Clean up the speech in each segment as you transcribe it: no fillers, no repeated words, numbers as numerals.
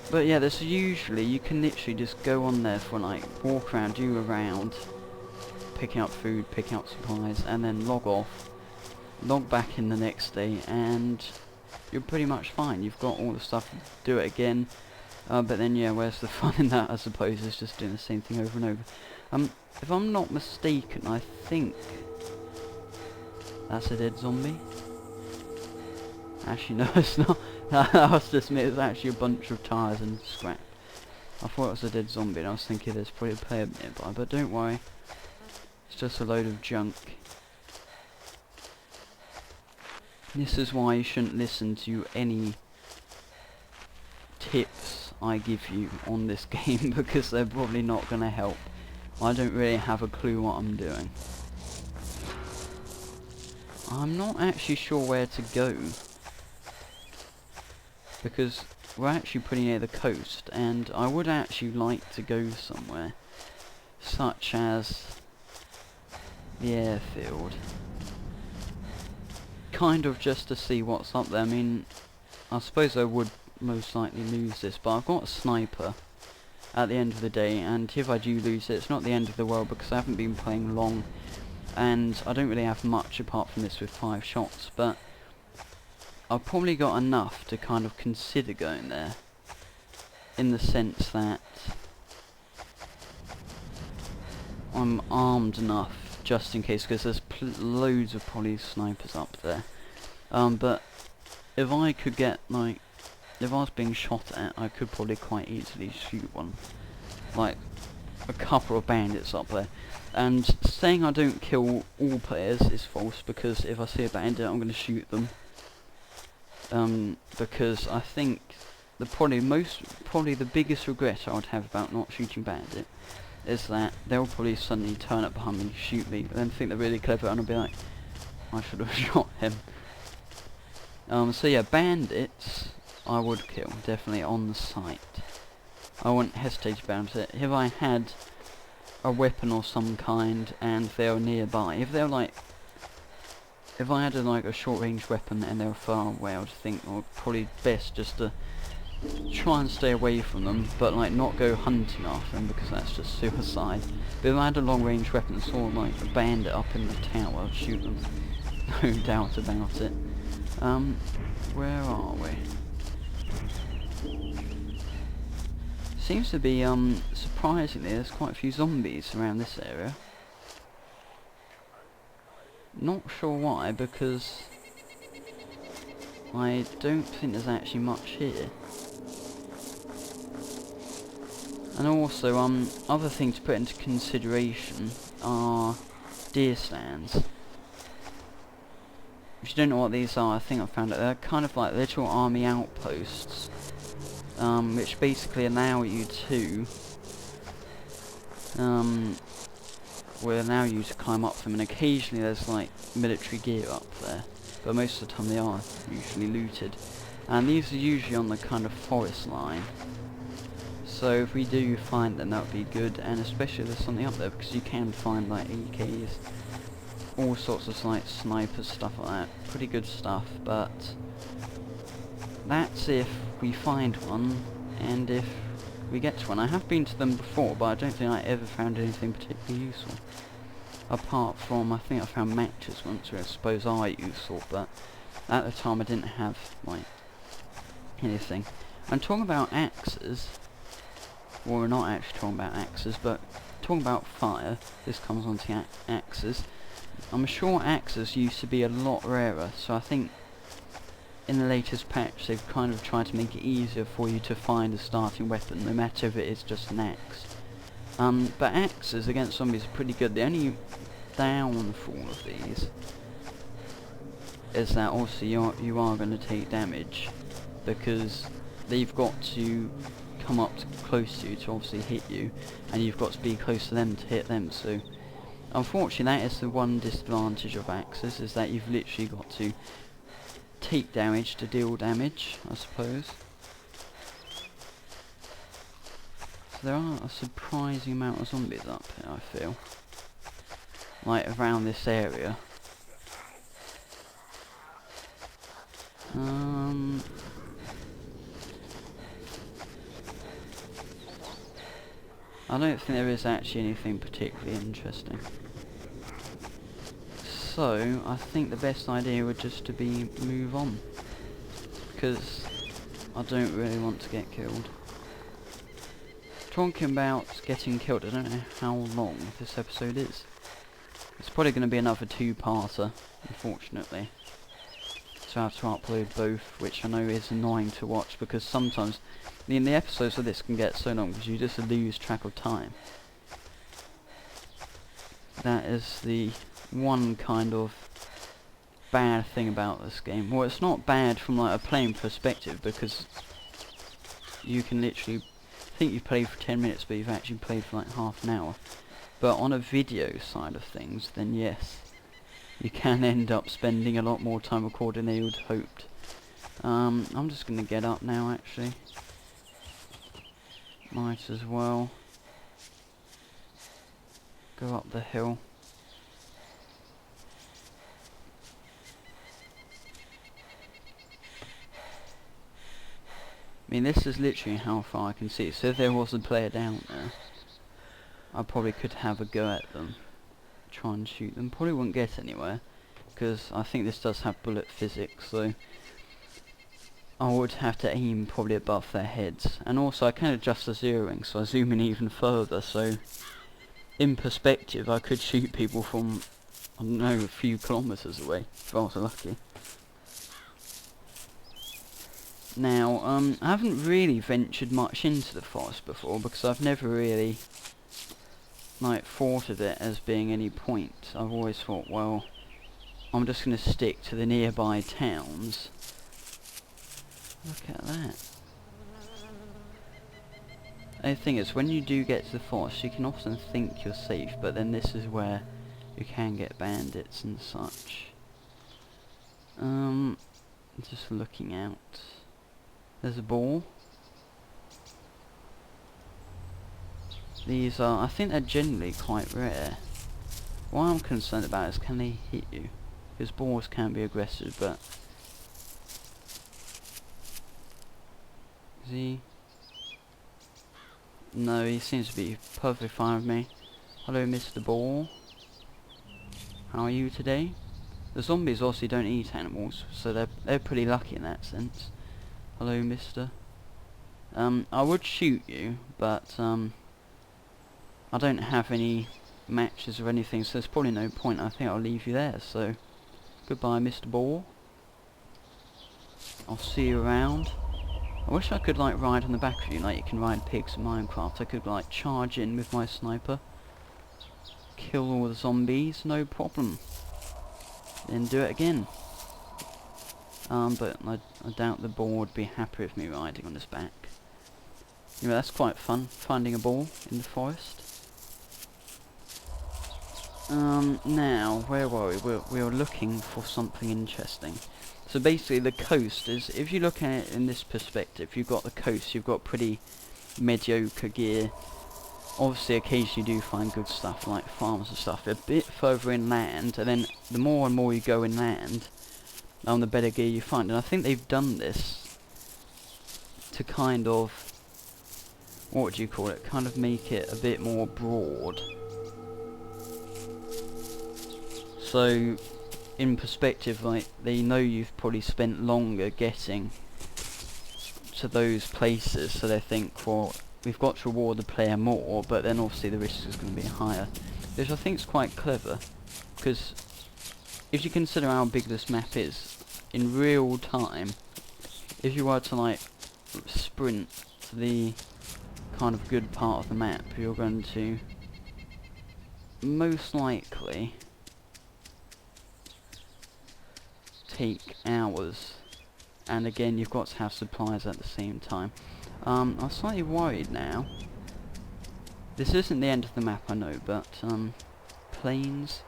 But yeah, there's usually, you can literally just go on there for like, walk around, do around, picking up food, picking up supplies, and then log off, log back in the next day, and you're pretty much fine. You've got all the stuff, do it again, but then yeah, where's the fun in that, I suppose, it's just doing the same thing over and over. If I'm not mistaken, I think that's a dead zombie. Actually, no, it's not. That was just me. It's actually a bunch of tyres and scrap. I thought it was a dead zombie, and I was thinking there's probably a player nearby, but don't worry. It's just a load of junk. This is why you shouldn't listen to any tips I give you on this game, because they're probably not going to help. I don't really have a clue what I'm doing. I'm not actually sure where to go, because we're actually pretty near the coast, and I would actually like to go somewhere, such as the airfield. Kind of just to see what's up there. I mean, I suppose I would most likely lose this, but I've got a sniper at the end of the day, and if I do lose it, it's not the end of the world, because I haven't been playing long, and I don't really have much apart from this with 5 shots, but I've probably got enough to kind of consider going there, in the sense that I'm armed enough just in case, because there's loads of probably snipers up there. But if I could get, like, if I was being shot at, I could probably quite easily shoot one. Like, a couple of bandits up there. And saying I don't kill all players is false, because if I see a bandit, I'm going to shoot them. Because I think probably the biggest regret I would have about not shooting bandit is that they'll probably suddenly turn up behind me and shoot me, and then think they're really clever, and I'll be like, I should have shot him. So yeah, bandits I would kill, definitely on the site. I wouldn't hesitate about it. If I had a weapon or some kind and they were nearby, if they're like, if I had like a short range weapon and they were far away, I would think probably best just to try and stay away from them, but like not go hunting after them, because that's just suicide. But if I had a long range weapon and saw like a bandit up in the tower, I'd shoot them. No doubt about it. Where are we? Seems to be, surprisingly, there's quite a few zombies around this area. Not sure why, because I don't think there's actually much here. And also, other things to put into consideration are deer stands. If you don't know what these are, I think I found it. They're kind of like little army outposts, which basically allow you to, will allow you to climb up them, and occasionally there's like military gear up there, but most of the time they are usually looted. And these are usually on the kind of forest line. So if we do find them, that would be good, and especially if there's something up there, because you can find like AKs, all sorts of like snipers, stuff like that. Pretty good stuff, but that's if we find one, and if we get to one. I have been to them before, but I don't think I ever found anything particularly useful. Apart from, I think I found matches once, which I suppose are useful, but at the time I didn't have like anything. I'm talking about axes. Well, we're not actually talking about axes, but talking about fire. This comes on to axes. I'm sure axes used to be a lot rarer, so I think in the latest patch they've kind of tried to make it easier for you to find a starting weapon, no matter if it is just an axe. But axes against zombies are pretty good. The only downfall of these is that also you are going to take damage, because they've got to come up close to you to obviously hit you, and you've got to be close to them to hit them. So unfortunately that is the one disadvantage of axes, is that you've literally got to take damage to deal damage, I suppose. So there are a surprising amount of zombies up here, I feel. Like around this area. I don't think there is actually anything particularly interesting. So, I think the best idea would just to be move on. Because I don't really want to get killed. Talking about getting killed, I don't know how long this episode is. It's probably going to be another two-parter, unfortunately. So I have to upload both, which I know is annoying to watch, because sometimes the episodes of this can get so long because you just lose track of time. That is the one kind of bad thing about this game. Well, it's not bad from like a playing perspective, because you can literally think you've played for 10 minutes, but you've actually played for like half an hour. But on a video side of things, then yes, you can end up spending a lot more time recording than you would hoped. I'm just going to get up now, actually. Might as well go up the hill. I mean, this is literally how far I can see. So if there was a player down there, I probably could have a go at them. Try and shoot them. Probably wouldn't get anywhere, because I think this does have bullet physics, so I would have to aim probably above their heads. And also I can adjust the zeroing, so I zoom in even further, so in perspective I could shoot people from, I don't know, a few kilometers away, if I was lucky. Now, I haven't really ventured much into the forest before, because I've never really like thought of it as being any point. I've always thought, well, I'm just going to stick to the nearby towns. Look at that. The thing is, when you do get to the forest, you can often think you're safe, but then this is where you can get bandits and such. Just looking out. There's a ball. These are, I think they're generally quite rare. What I'm concerned about is, can they hit you? Because balls can be aggressive, but... Is he? No, he seems to be perfectly fine with me. Hello, Mr. Ball. How are you today? The zombies obviously don't eat animals, so they're pretty lucky in that sense. Hello, mister. I would shoot you, but I don't have any matches or anything, so there's probably no point. I think I'll leave you there, so goodbye, Mr. Ball. I'll see you around. I wish I could like ride on the back of you like you can ride pigs in Minecraft. I could like charge in with my sniper, kill all the zombies, no problem. Then do it again. But I doubt the ball would be happy with me riding on his back. Anyway, that's quite fun, finding a ball in the forest. Now, where were we? We were looking for something interesting. So basically the coast is, if you look at it in this perspective, you've got the coast, you've got pretty mediocre gear. Obviously occasionally you do find good stuff like farms and stuff. A bit further inland, and then the more and more you go inland, the better gear you find. And I think they've done this to kind of, what would you call it, kind of make it a bit more broad. So in perspective, like, they know you've probably spent longer getting to those places, so they think, well, we've got to reward the player more, but then obviously the risk is going to be higher, which I think is quite clever, because if you consider how big this map is, in real time, if you were to like sprint to the kind of good part of the map, you're going to most likely take hours, and again you've got to have supplies at the same time. I'm slightly worried now. This isn't the end of the map, I know, but planes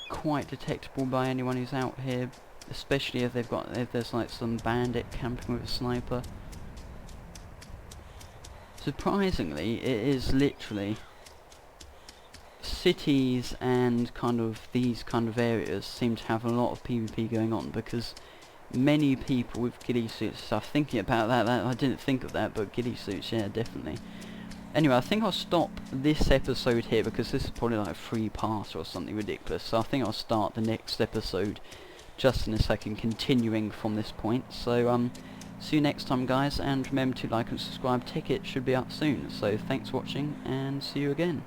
quite detectable by anyone who's out here, especially if there's like some bandit camping with a sniper. Surprisingly, it is literally cities and kind of these kind of areas seem to have a lot of PvP going on, because many people with ghillie suits stuff, thinking about that, I didn't think of that, but ghillie suits, yeah, definitely. Anyway, I think I'll stop this episode here because this is probably like a free pass or something ridiculous. So I think I'll start the next episode just in a second, continuing from this point. So see you next time, guys, and remember to like and subscribe. Ticket should be up soon. So thanks for watching, and see you again.